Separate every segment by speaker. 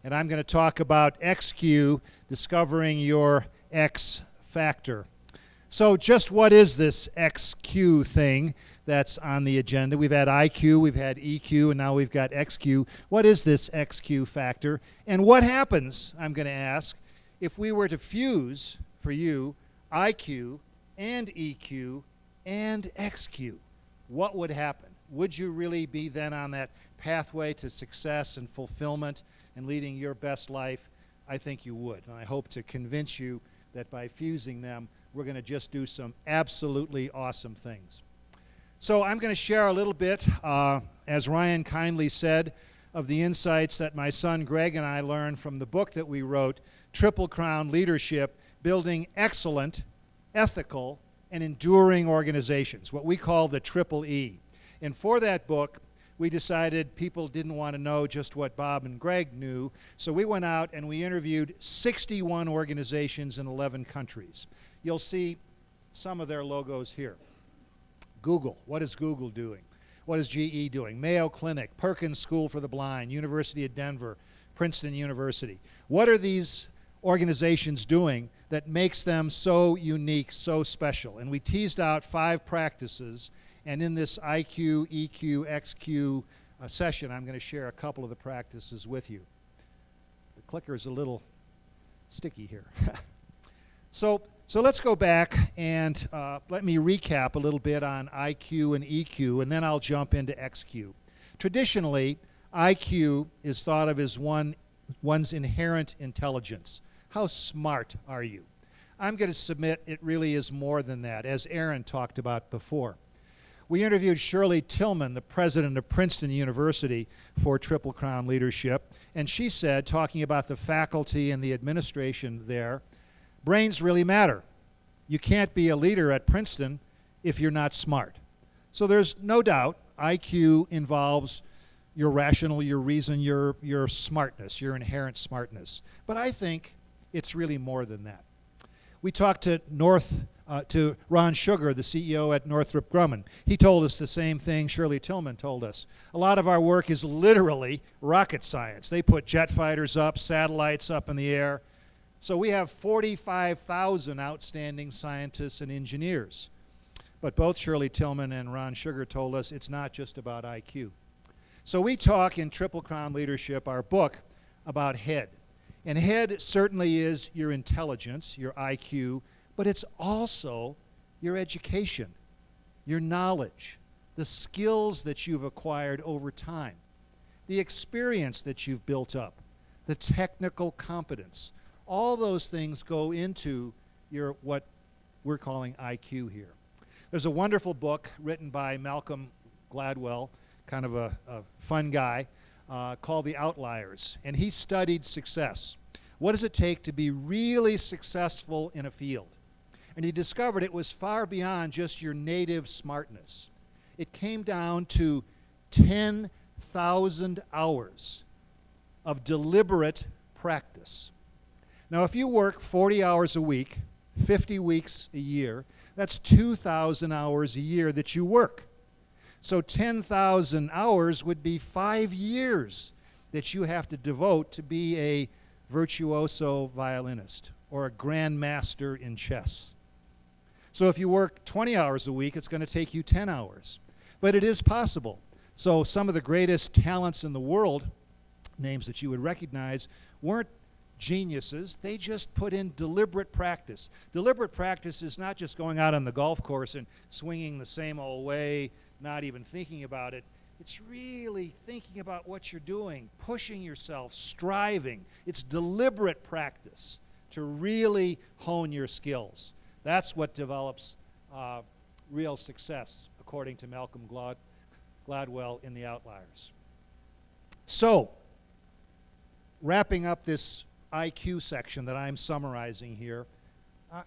Speaker 1: and I'm going to talk about XQ, discovering your X factor. So just what is this XQ thing that's on the agenda? We've had IQ, we've had EQ, and now we've got XQ. What is this XQ factor? And what happens, I'm going to ask, if we were to fuse, for you, IQ and EQ and XQ? What would happen? Would you really be then on that pathway to success and fulfillment and leading your best life? I think you would. And I hope to convince you that by fusing them, we're going to just do some absolutely awesome things. So I'm going to share a little bit, as Ryan kindly said, of the insights that my son Greg and I learned from the book that we wrote, Triple Crown Leadership, Building Excellent, Ethical, and Enduring Organizations, what we call the Triple E. And for that book, we decided people didn't want to know just what Bob and Greg knew, so we went out and we interviewed 61 organizations in 11 countries. You'll see some of their logos here. Google, what is Google doing? What is GE doing? Mayo Clinic, Perkins School for the Blind, University of Denver, Princeton University. What are these organizations doing that makes them so unique, so special? And we teased out 5 practices, and in this IQ, EQ, XQ session, I'm going to share a couple of the practices with you. The clicker is a little sticky here. So let's go back and let me recap a little bit on IQ and EQ, and then I'll jump into XQ. Traditionally, IQ is thought of as one's inherent intelligence. How smart are you? I'm going to submit it really is more than that, as Aaron talked about before. We interviewed Shirley Tillman, the president of Princeton University, for Triple Crown Leadership, and she said, talking about the faculty and the administration there, brains really matter. You can't be a leader at Princeton if you're not smart. So there's no doubt IQ involves your rational, your reason, your smartness, your inherent smartness. But I think it's really more than that. We talked to Ron Sugar, the CEO at Northrop Grumman. He told us the same thing Shirley Tillman told us. A lot of our work is literally rocket science. They put jet fighters up, satellites up in the air. So we have 45,000 outstanding scientists and engineers. But both Shirley Tillman and Ron Sugar told us it's not just about IQ. So we talk in Triple Crown Leadership, our book, about head. And head certainly is your intelligence, your IQ, but it's also your education, your knowledge, the skills that you've acquired over time, the experience that you've built up, the technical competence. All those things go into your what we're calling IQ here. There's a wonderful book written by Malcolm Gladwell, kind of a fun guy, called The Outliers, and he studied success. What does it take to be really successful in a field? And he discovered it was far beyond just your native smartness. It came down to 10,000 hours of deliberate practice. Now, if you work 40 hours a week, 50 weeks a year, that's 2,000 hours a year that you work. So 10,000 hours would be 5 years that you have to devote to be a virtuoso violinist or a grandmaster in chess. So if you work 20 hours a week, it's going to take you 10 hours. But it is possible. So some of the greatest talents in the world, names that you would recognize, weren't geniuses. They just put in deliberate practice. Deliberate practice is not just going out on the golf course and swinging the same old way, not even thinking about it. It's really thinking about what you're doing, pushing yourself, striving. It's deliberate practice to really hone your skills. That's what develops real success, according to Malcolm Gladwell in The Outliers. So, wrapping up this IQ section that I'm summarizing here,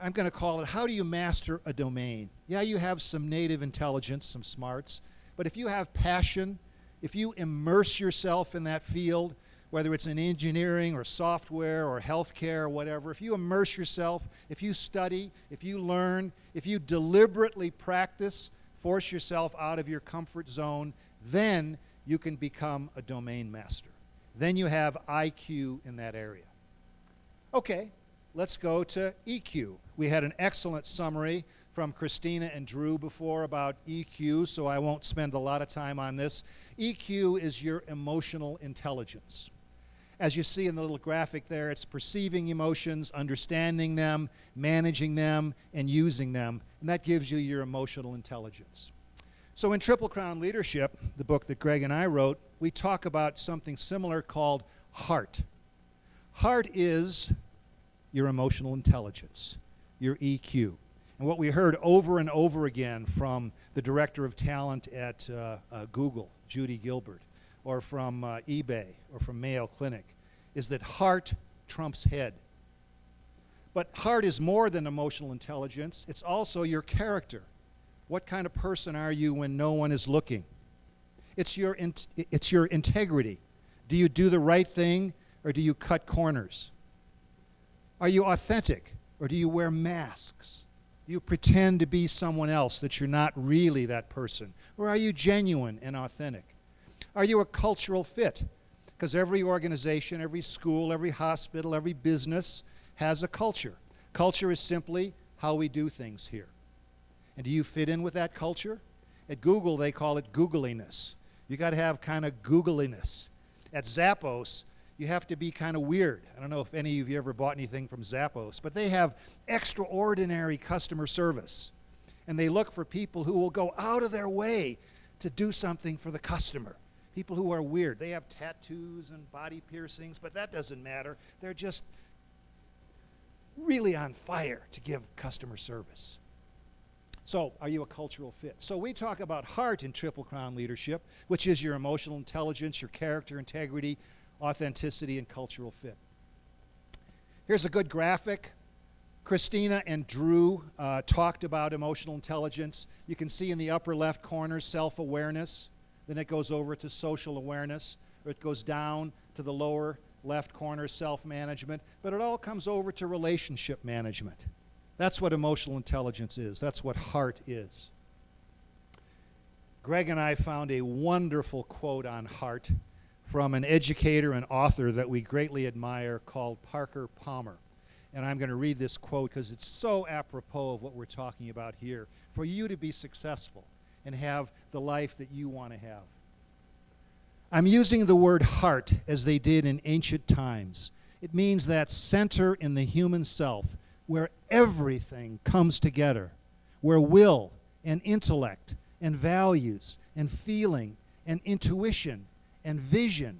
Speaker 1: I'm going to call it, how do you master a domain? Yeah, you have some native intelligence, some smarts, but if you have passion, if you immerse yourself in that field, whether it's in engineering or software or healthcare or whatever, if you immerse yourself, if you study, if you learn, if you deliberately practice, force yourself out of your comfort zone, then you can become a domain master. Then you have IQ in that area. Okay, let's go to EQ. We had an excellent summary from Christina and Drew before about EQ, so I won't spend a lot of time on this. EQ is your emotional intelligence. As you see in the little graphic there, it's perceiving emotions, understanding them, managing them, and using them, and that gives you your emotional intelligence. So in Triple Crown Leadership, the book that Greg and I wrote, we talk about something similar called heart. Heart is your emotional intelligence, your EQ. And what we heard over and over again from the director of talent at Google, Judy Gilbert, or from eBay, or from Mayo Clinic, is that heart trumps head. But heart is more than emotional intelligence. It's also your character. What kind of person are you when no one is looking? It's your integrity. Do you do the right thing, or do you cut corners? Are you authentic, or do you wear masks? Do you pretend to be someone else that you're not really that person? Or are you genuine and authentic? Are you a cultural fit? Because every organization, every school, every hospital, every business has a culture. Culture is simply how we do things here. And do you fit in with that culture? At Google, they call it Googliness. You got to have kind of Googliness. At Zappos, you have to be kind of weird. I don't know if any of you ever bought anything from Zappos, but they have extraordinary customer service. And they look for people who will go out of their way to do something for the customer. People who are weird. They have tattoos and body piercings, but that doesn't matter. They're just really on fire to give customer service. So, are you a cultural fit? So we talk about heart in Triple Crown Leadership, which is your emotional intelligence, your character, integrity, authenticity, and cultural fit. Here's a good graphic. Christina and Drew talked about emotional intelligence. You can see in the upper left corner self-awareness. Then it goes over to social awareness, or it goes down to the lower left corner self-management. But it all comes over to relationship management. That's what emotional intelligence is. That's what heart is. Greg and I found a wonderful quote on heart from an educator and author that we greatly admire called Parker Palmer. And I'm going to read this quote because it's so apropos of what we're talking about here. For you to be successful and have the life that you want to have. I'm using the word heart as they did in ancient times. It means that center in the human self where everything comes together, where will and intellect and values and feeling and intuition and vision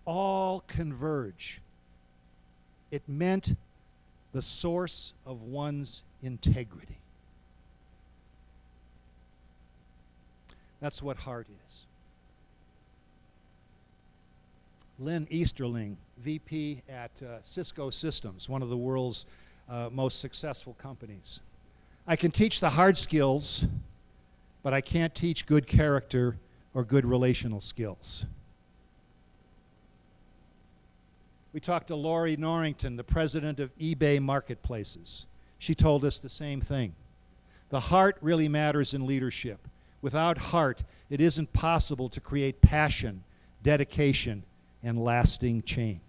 Speaker 1: all converge. It meant the source of one's integrity. That's what heart is. Lynn Easterling, VP at Cisco Systems, one of the world's most successful companies. I can teach the hard skills, but I can't teach good character or good relational skills. We talked to Lori Norrington, the president of eBay Marketplaces. She told us the same thing. The heart really matters in leadership. Without heart, it isn't possible to create passion, dedication, and lasting change.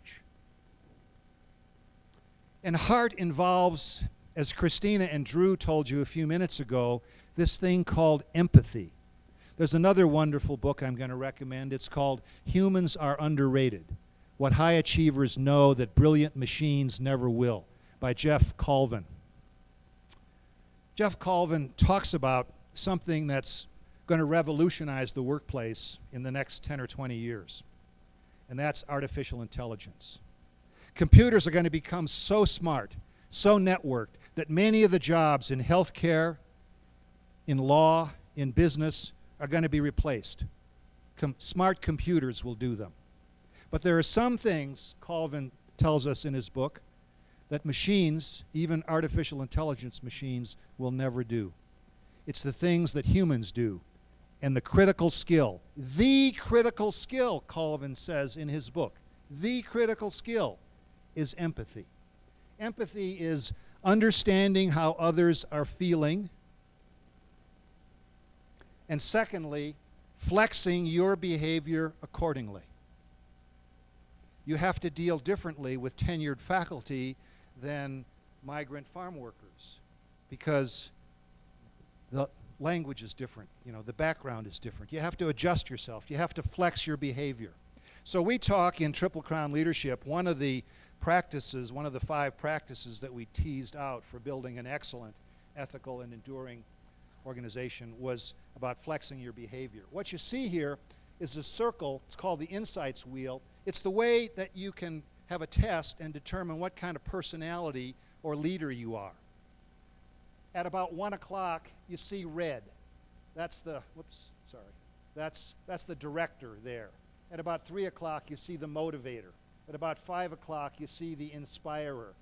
Speaker 1: And heart involves, as Christina and Drew told you a few minutes ago, this thing called empathy. There's another wonderful book I'm going to recommend. It's called Humans Are Underrated: What High Achievers Know That Brilliant Machines Never Will, by Jeff Colvin. Jeff Colvin talks about something that's going to revolutionize the workplace in the next 10 or 20 years, and that's artificial intelligence. Computers are going to become so smart, so networked, that many of the jobs in healthcare, in law, in business are going to be replaced. Smart computers will do them. But there are some things, Colvin tells us in his book, that machines, even artificial intelligence machines, will never do. It's the things that humans do. And the critical skill, Colvin says in his book, the critical skill is empathy. Empathy is understanding how others are feeling. And secondly, flexing your behavior accordingly. you have to deal differently with tenured faculty than migrant farm workers, because the language is different, the background is different. You have to adjust yourself. You have to flex your behavior. So we talk in Triple Crown Leadership, one of the practices, one of the 5 practices that we teased out for building an excellent, ethical, and enduring organization was about flexing your behavior. What you see here is a circle. It's called the insights wheel. It's the way that you can have a test and determine what kind of personality or leader you are. At about 1 o'clock, you see red. That's the, that's the director there. At about 3 o'clock, you see the motivator. At about 5 o'clock, you see the inspirer.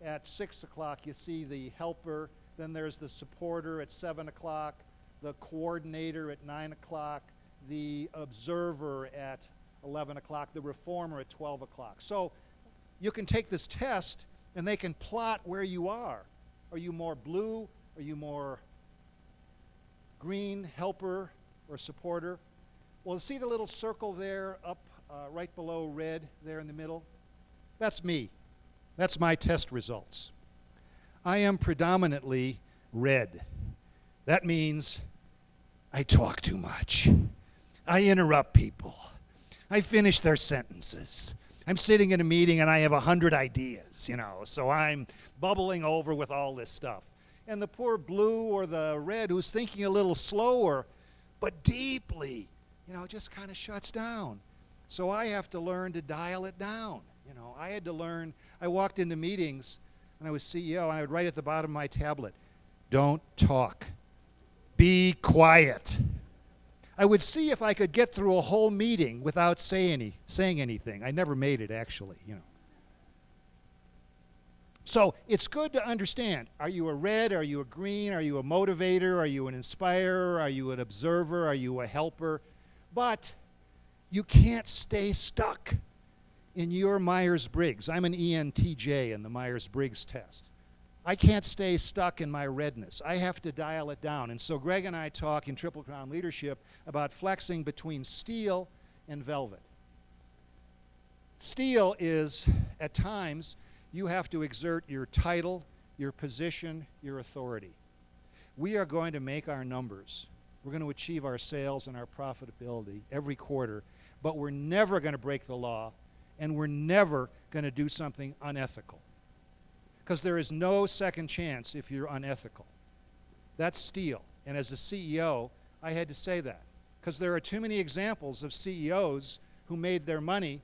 Speaker 1: At 6 o'clock, you see the helper. Then there's the supporter at 7 o'clock, the coordinator at 9 o'clock, the observer at 11 o'clock, the reformer at 12 o'clock. So you can take this test and they can plot where you are. Are you more blue? Are you more green, helper, or supporter? Well, see the little circle there up right below red there in the middle? That's me. That's my test results. I am predominantly red. That means I talk too much. I interrupt people. I finish their sentences. I'm sitting in a meeting and I have 100 ideas, so I'm bubbling over with all this stuff. And the poor blue or the red who's thinking a little slower, but deeply, just kind of shuts down. So I have to learn to dial it down. I had to learn. I walked into meetings when I was CEO, and I would write at the bottom of my tablet, "Don't talk. Be quiet." I would see if I could get through a whole meeting without saying anything. I never made it, actually, So it's good to understand, are you a red, are you a green, are you a motivator, are you an inspirer, are you an observer, are you a helper? But you can't stay stuck in your Myers-Briggs. I'm an ENTJ in the Myers-Briggs test. I can't stay stuck in my redness. I have to dial it down. And so Greg and I talk in Triple Crown Leadership about flexing between steel and velvet. Steel is, at times, you have to exert your title, your position, your authority. We are going to make our numbers. We're going to achieve our sales and our profitability every quarter, but we're never going to break the law, and we're never going to do something unethical. Because there is no second chance if you're unethical. That's steel. And as a CEO, I had to say that. Because there are too many examples of CEOs who made their money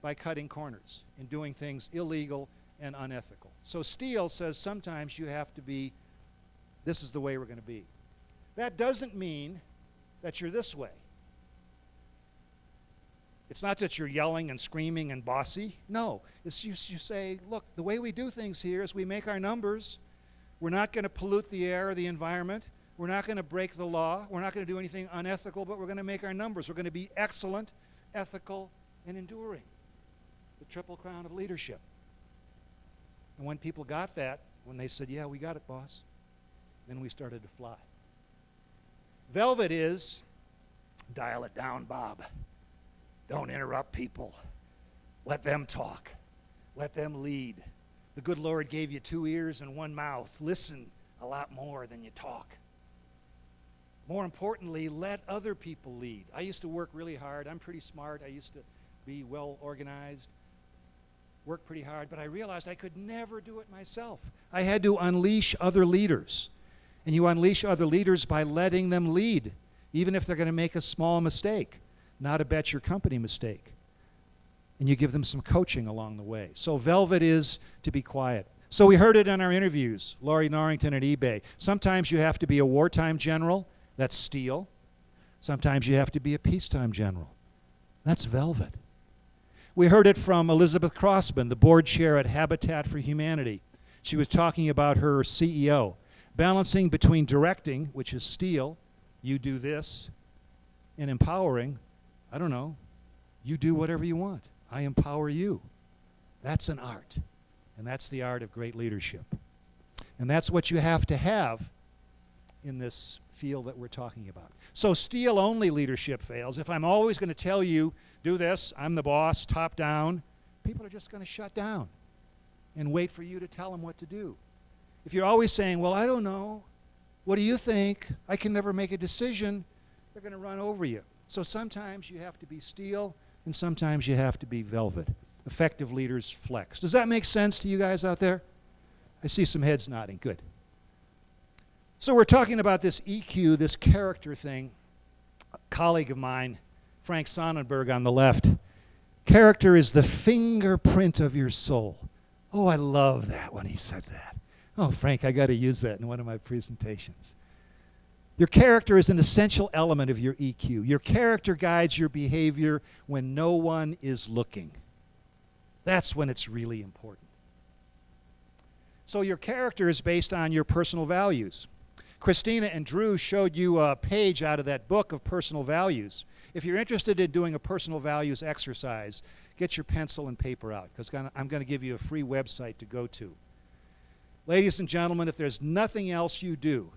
Speaker 1: by cutting corners and doing things illegal and unethical. So steel says sometimes you have to be, this is the way we're going to be. That doesn't mean that you're this way. It's not that you're yelling and screaming and bossy. No, it's you say, look, the way we do things here is we make our numbers. We're not going to pollute the air or the environment. We're not going to break the law. We're not going to do anything unethical, but we're going to make our numbers. We're going to be excellent, ethical, and enduring. The Triple Crown of Leadership. And when people got that, when they said, yeah, we got it, boss, then we started to fly. Velvet is, dial it down, Bob. Don't interrupt people. Let them talk. Let them lead. The good Lord gave you 2 ears and 1 mouth. Listen a lot more than you talk. More importantly, let other people lead. I used to work really hard. I'm pretty smart. I used to be well organized, work pretty hard, but I realized I could never do it myself. I had to unleash other leaders. And you unleash other leaders by letting them lead, even if they're going to make a small mistake. Not a bet your company mistake. And you give them some coaching along the way. So velvet is to be quiet. So we heard it in our interviews, Laurie Norrington at eBay. Sometimes you have to be a wartime general. That's steel. Sometimes you have to be a peacetime general. That's velvet. We heard it from Elizabeth Crossman, the board chair at Habitat for Humanity. She was talking about her CEO, balancing between directing, which is steel, you do this, and empowering, I don't know, you do whatever you want. I empower you. That's an art. And that's the art of great leadership. And that's what you have to have in this field that we're talking about. So steel-only leadership fails. If I'm always going to tell you, do this, I'm the boss, top down, people are just going to shut down and wait for you to tell them what to do. If you're always saying, well, I don't know, what do you think? I can never make a decision, they're going to run over you. So sometimes you have to be steel, and sometimes you have to be velvet. Effective leaders flex. Does that make sense to you guys out there? I see some heads nodding. Good. So we're talking about this EQ, this character thing. A colleague of mine, Frank Sonnenberg on the left, character is the fingerprint of your soul. Oh, I love that when he said that. Oh, Frank, I got to use that in one of my presentations. Your character is an essential element of your EQ. Your character guides your behavior when no one is looking. That's when it's really important. So your character is based on your personal values. Christina and Drew showed you a page out of that book of personal values. If you're interested in doing a personal values exercise, get your pencil and paper out, because I'm going to give you a free website to go to. Ladies and gentlemen, if there's nothing else you do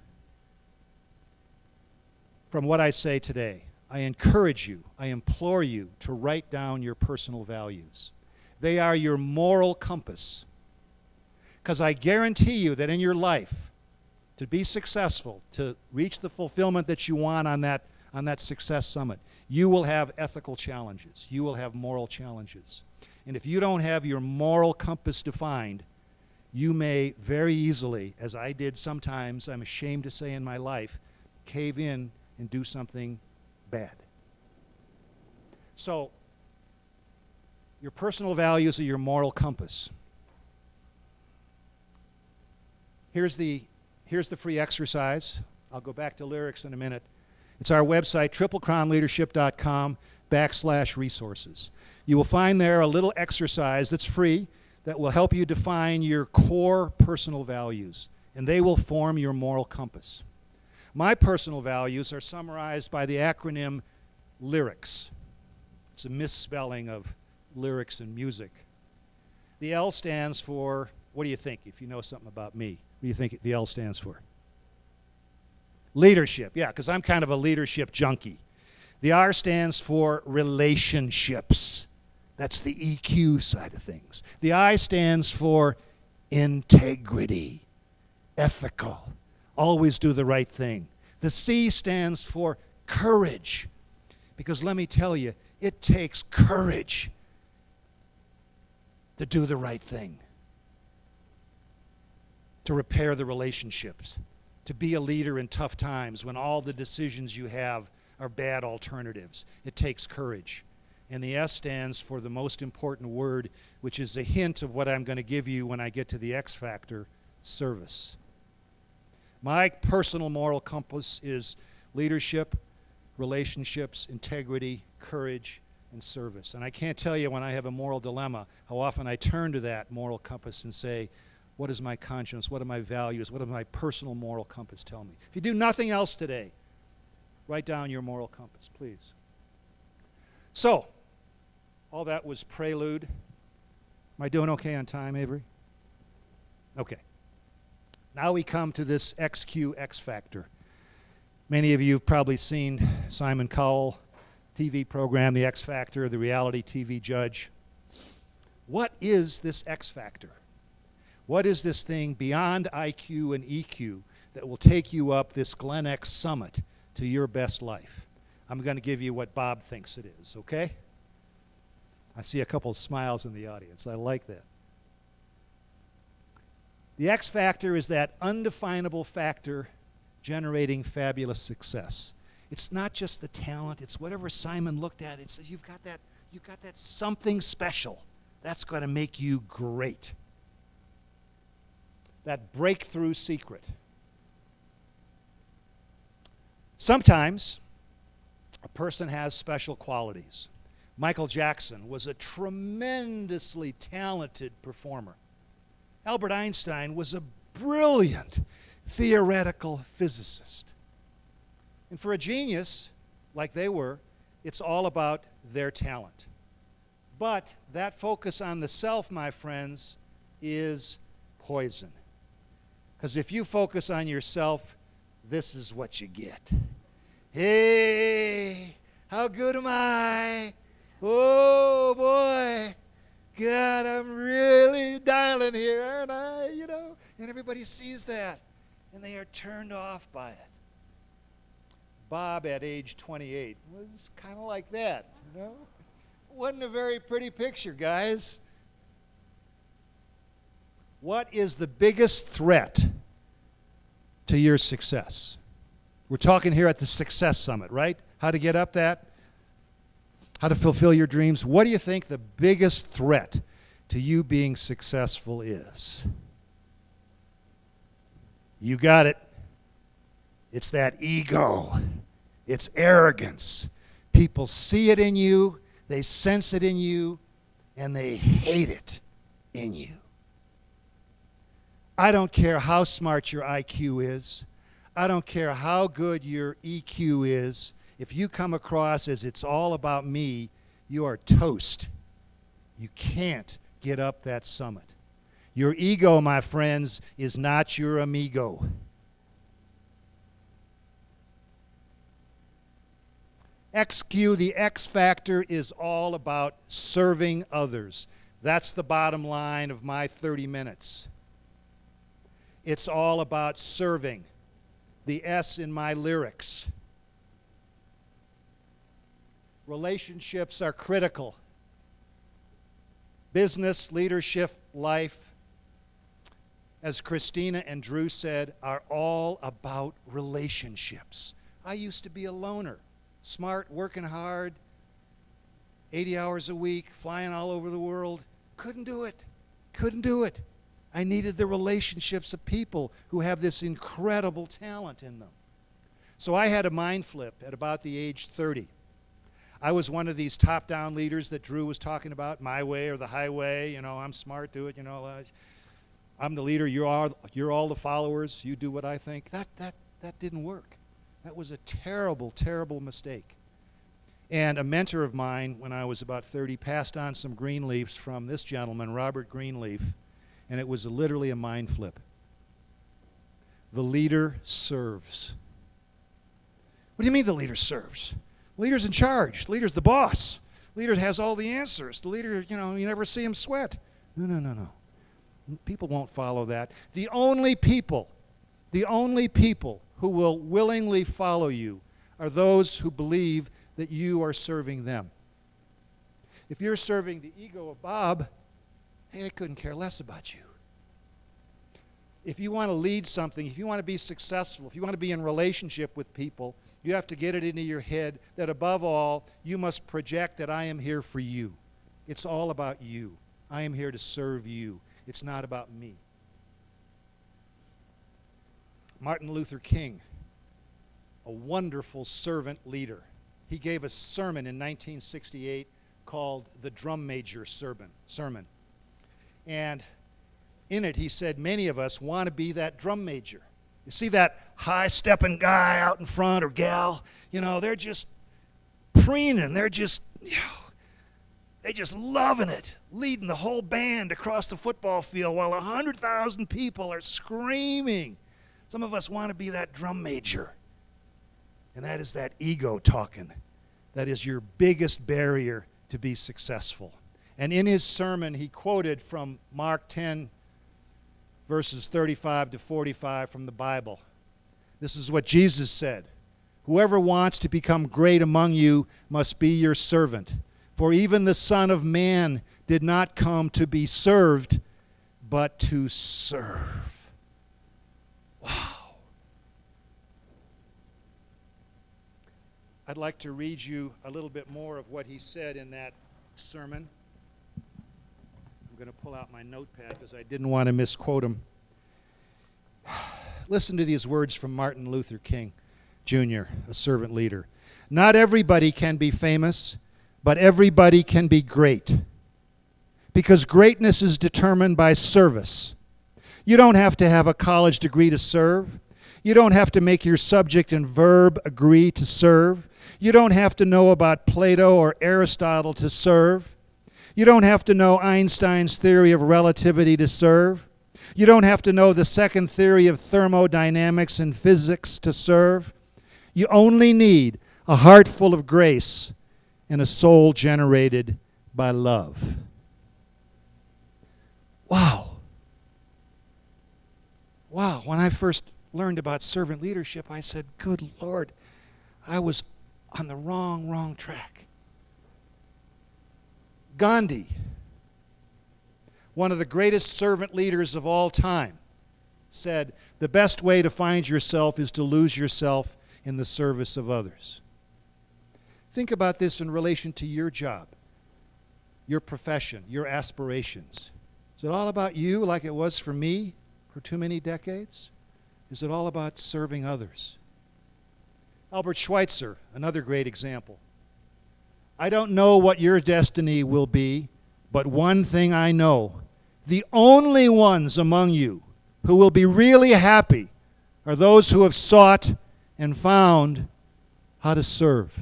Speaker 1: from what I say today, I encourage you, I implore you to write down your personal values. They are your moral compass. Because I guarantee you that in your life, to be successful, to reach the fulfillment that you want on that success summit, you will have ethical challenges. You will have moral challenges. And if you don't have your moral compass defined, you may very easily, as I did sometimes, I'm ashamed to say in my life, cave in and do something bad. So, your personal values are your moral compass. Here's the free exercise. I'll go back to lyrics in a minute. It's our website, triplecrownleadership.com/resources. You will find there a little exercise that's free that will help you define your core personal values, and they will form your moral compass. My personal values are summarized by the acronym LYRICS. It's a misspelling of lyrics and music. The L stands for, what do you think, if you know something about me? What do you think the L stands for? Leadership, yeah, because I'm kind of a leadership junkie. The R stands for relationships. That's the EQ side of things. The I stands for integrity, ethical, always do the right thing. The C stands for courage, because let me tell you, it takes courage to do the right thing, to repair the relationships, to be a leader in tough times when all the decisions you have are bad alternatives. It takes courage. And the S stands for the most important word, which is a hint of what I'm going to give you when I get to the X factor, service. My personal moral compass is leadership, relationships, integrity, courage, and service. And I can't tell you when I have a moral dilemma how often I turn to that moral compass and say, what is my conscience? What are my values? What does my personal moral compass tell me? If you do nothing else today, write down your moral compass, please. So, all that was prelude. Am I doing okay on time, Avery? Okay. Now we come to this XQ X Factor. Many of you have probably seen Simon Cowell TV program, The X Factor, the reality TV judge. What is this X Factor? What is this thing beyond IQ and EQ that will take you up this GlenX summit to your best life? I'm going to give you what Bob thinks it is, okay? I see a couple of smiles in the audience. I like that. The X factor is that undefinable factor generating fabulous success. It's not just the talent, it's whatever Simon looked at. It says you've got that something special. That's going to make you great. That breakthrough secret. Sometimes a person has special qualities. Michael Jackson was a tremendously talented performer. Albert Einstein was a brilliant theoretical physicist. And for a genius, like they were, it's all about their talent. But that focus on the self, my friends, is poison. Because if you focus on yourself, this is what you get. Hey, how good am I? Oh, boy. God, I'm really dialing here, aren't I? And everybody sees that, and they are turned off by it. Bob, at age 28, was kind of like that, Wasn't a very pretty picture, guys. What is the biggest threat to your success? We're talking here at the Success Summit, right? How to get up that, how to fulfill your dreams. What do you think the biggest threat to you being successful is? You got it. It's that ego. It's arrogance. People see it in you, they sense it in you, and they hate it in you. I don't care how smart your IQ is. I don't care how good your EQ is. If you come across as it's all about me, you are toast. You can't get up that summit. Your ego, my friends, is not your amigo. XQ, the X factor, is all about serving others. That's the bottom line of my 30 minutes. It's all about serving. The S in my lyrics. Relationships are critical. Business, leadership, life, as Christina and Drew said, are all about relationships. I used to be a loner. Smart, working hard, 80 hours a week, flying all over the world. Couldn't do it. I needed the relationships of people who have this incredible talent in them. So I had a mind flip at about the age 30. I was one of these top-down leaders that Drew was talking about, my way or the highway. I'm smart, do it. I'm the leader. You're all the followers. You do what I think. That didn't work. That was a terrible, terrible mistake. And a mentor of mine, when I was about 30, passed on some Greenleafs from this gentleman, Robert Greenleaf, and it was literally a mind flip. The leader serves. What do you mean the leader serves? The leader's in charge. The leader's the boss. The leader has all the answers. The leader, you never see him sweat. No. People won't follow that. The only people who will willingly follow you are those who believe that you are serving them. If you're serving the ego of Bob, hey, I couldn't care less about you. If you want to lead something, if you want to be successful, if you want to be in relationship with people, you have to get it into your head that above all, you must project that I am here for you. It's all about you. I am here to serve you. It's not about me. Martin Luther King, a wonderful servant leader. He gave a sermon in 1968 called the Drum Major Sermon. And in it, he said, many of us want to be that drum major. You see that high-stepping guy out in front or gal? They're just preening. They're just loving it, leading the whole band across the football field while 100,000 people are screaming. Some of us want to be that drum major. And that is that ego talking. That is your biggest barrier to be successful. And in his sermon, he quoted from Mark 10, verses 35 to 45 from the Bible. This is what Jesus said. Whoever wants to become great among you must be your servant. For even the Son of Man did not come to be served, but to serve. Wow. I'd like to read you a little bit more of what he said in that sermon. I'm going to pull out my notepad because I didn't want to misquote him. Listen to these words from Martin Luther King, Jr., a servant leader. Not everybody can be famous, but everybody can be great. Because greatness is determined by service. You don't have to have a college degree to serve. You don't have to make your subject and verb agree to serve. You don't have to know about Plato or Aristotle to serve. You don't have to know Einstein's theory of relativity to serve. You don't have to know the second theory of thermodynamics and physics to serve. You only need a heart full of grace and a soul generated by love. wow, when I first learned about servant leadership, I said, good Lord, I was on the wrong track. Gandhi, one of the greatest servant leaders of all time, said, the best way to find yourself is to lose yourself in the service of others. Think about this in relation to your job, your profession, your aspirations. Is it all about you like it was for me for too many decades? Is it all about serving others? Albert Schweitzer, another great example. I don't know what your destiny will be, but one thing I know, the only ones among you who will be really happy are those who have sought and found how to serve.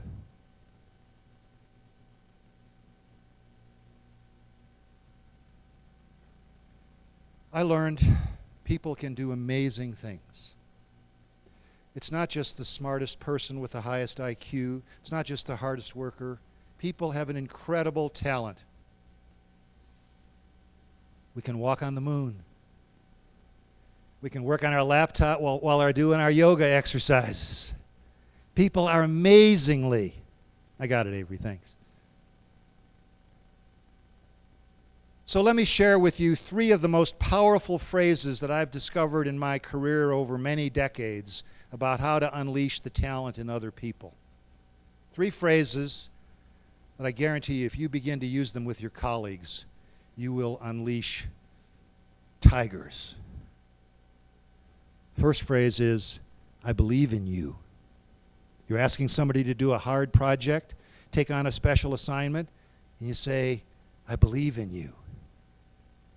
Speaker 1: I learned people can do amazing things. It's not just the smartest person with the highest IQ. It's not just the hardest worker. People have an incredible talent. We can walk on the moon. We can work on our laptop while we're doing our yoga exercises. People are amazingly, I got it, Avery, thanks. So let me share with you 3 of the most powerful phrases that I've discovered in my career over many decades about how to unleash the talent in other people. 3 phrases that I guarantee you, if you begin to use them with your colleagues, you will unleash tigers. First phrase is, I believe in you. You're asking somebody to do a hard project, take on a special assignment, and you say, I believe in you.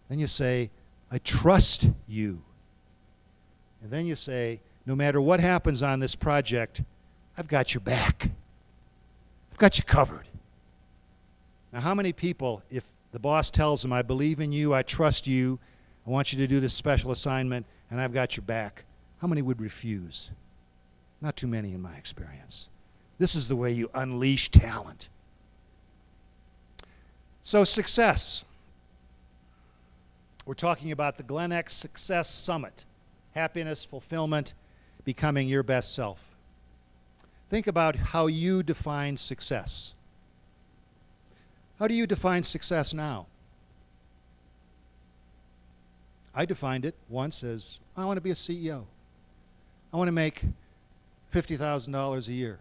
Speaker 1: Then you say, I trust you. And then you say, no matter what happens on this project, I've got your back. I've got you covered. Now, how many people, if the boss tells them, I believe in you, I trust you, I want you to do this special assignment, and I've got your back, how many would refuse? Not too many in my experience. This is the way you unleash talent. So success. We're talking about the GlenX Success Summit. Happiness, fulfillment, becoming your best self. Think about how you define success. How do you define success now? I defined it once as, I want to be a CEO. I want to make $50,000 a year.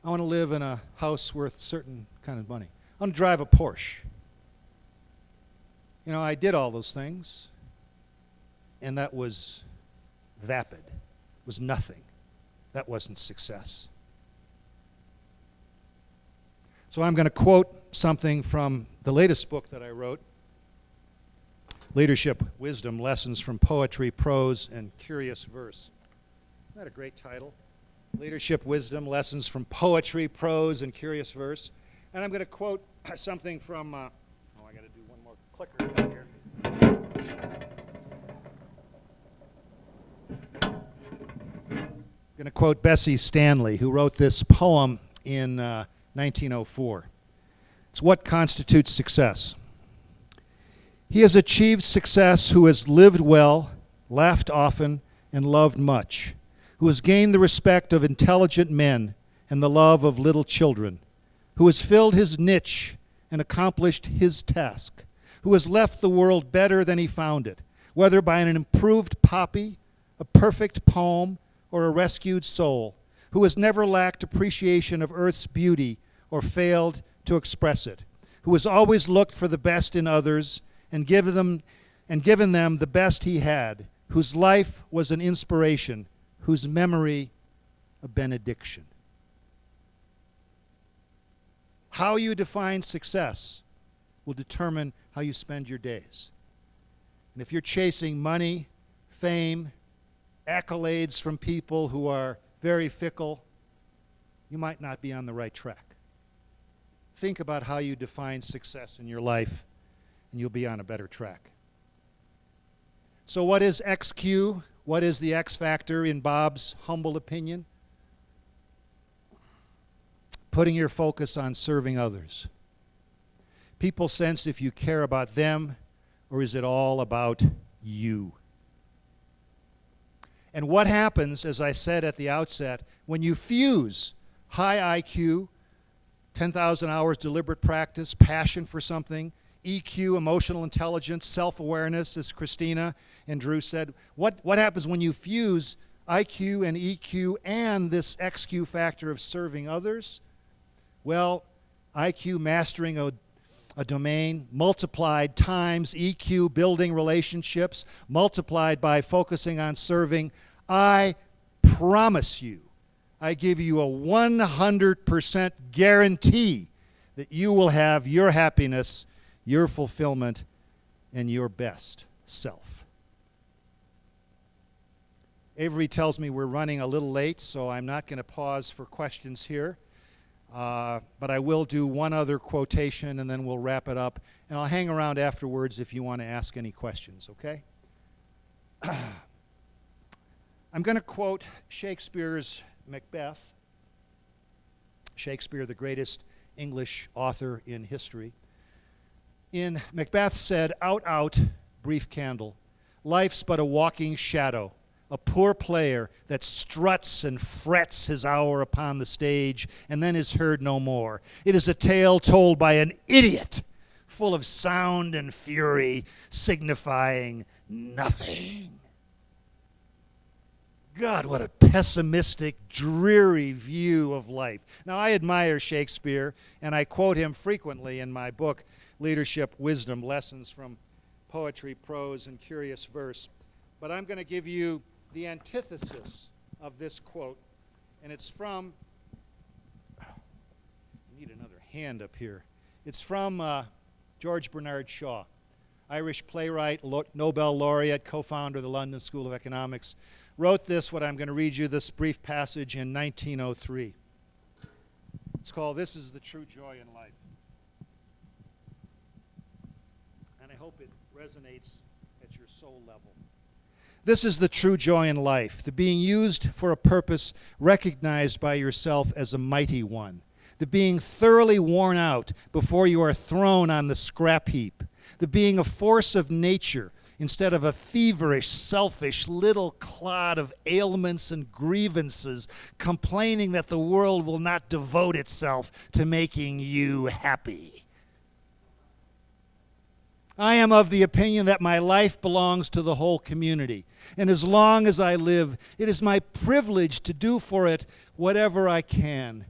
Speaker 1: I want to live in a house worth a certain kind of money. I want to drive a Porsche. You know, I did all those things, and that was vapid. It was nothing. That wasn't success. So I'm going to quote something from the latest book that I wrote, Leadership Wisdom, Lessons from Poetry, Prose, and Curious Verse. Isn't that a great title? Leadership Wisdom, Lessons from Poetry, Prose, and Curious Verse. And I'm going to quote something from, I got to do one more clicker back here. I'm going to quote Bessie Stanley, who wrote this poem in 1904. It's what constitutes success. He has achieved success who has lived well, laughed often, and loved much, who has gained the respect of intelligent men and the love of little children, who has filled his niche and accomplished his task, who has left the world better than he found it, whether by an improved poppy, a perfect poem, or a rescued soul, who has never lacked appreciation of earth's beauty or failed to express it, who has always looked for the best in others and given them the best he had, whose life was an inspiration, whose memory a benediction. How you define success will determine how you spend your days. And if you're chasing money, fame, accolades from people who are very fickle, you might not be on the right track. Think about how you define success in your life, and you'll be on a better track. So what is XQ? What is the X factor in Bob's humble opinion? Putting your focus on serving others. People sense if you care about them, or is it all about you? And what happens, as I said at the outset, when you fuse high IQ, 10,000 hours deliberate practice, passion for something, EQ, emotional intelligence, self-awareness, as Christina and Drew said, what happens when you fuse IQ and EQ and this XQ factor of serving others? Well, IQ, mastering a domain, multiplied times EQ, building relationships, multiplied by focusing on serving. I promise you, I give you a 100% guarantee that you will have your happiness, your fulfillment, and your best self. Avery tells me we're running a little late, so I'm not going to pause for questions here. But I will do one other quotation, and then we'll wrap it up. And I'll hang around afterwards if you want to ask any questions, okay? I'm going to quote Shakespeare's Macbeth. Shakespeare, the greatest English author in history. In Macbeth said, "Out, out, brief candle. Life's but a walking shadow, a poor player that struts and frets his hour upon the stage and then is heard no more. It is a tale told by an idiot, full of sound and fury, signifying nothing." God, what a pessimistic, dreary view of life. Now, I admire Shakespeare, and I quote him frequently in my book, Leadership Wisdom, Lessons from Poetry, Prose, and Curious Verse. But I'm going to give you the antithesis of this quote, and it's from, I need another hand up here. It's from George Bernard Shaw, Irish playwright, Nobel laureate, co-founder of the London School of Economics. Wrote this, what I'm going to read you, this brief passage in 1903. It's called "This is the True Joy in Life." And I hope it resonates at your soul level. This is the true joy in life, the being used for a purpose recognized by yourself as a mighty one, the being thoroughly worn out before you are thrown on the scrap heap, the being a force of nature instead of a feverish, selfish little clod of ailments and grievances complaining that the world will not devote itself to making you happy. I am of the opinion that my life belongs to the whole community, and as long as I live, it is my privilege to do for it whatever I can.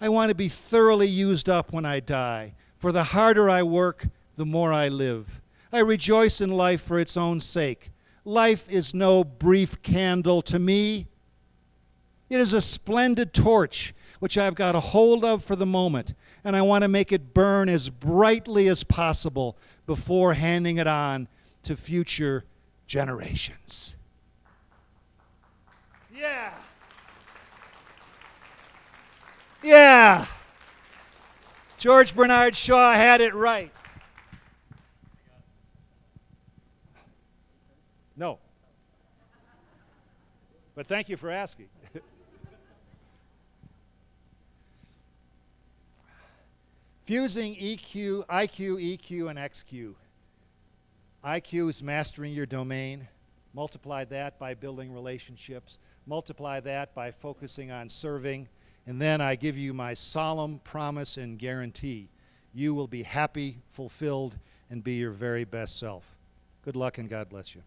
Speaker 1: I want to be thoroughly used up when I die, for the harder I work, the more I live. I rejoice in life for its own sake. Life is no brief candle to me. It is a splendid torch which I've got a hold of for the moment, and I want to make it burn as brightly as possible before handing it on to future generations. Yeah. Yeah. George Bernard Shaw had it right. No. But thank you for asking. Fusing IQ, EQ, and XQ. IQ is mastering your domain. Multiply that by building relationships. Multiply that by focusing on serving. And then I give you my solemn promise and guarantee. You will be happy, fulfilled, and be your very best self. Good luck and God bless you.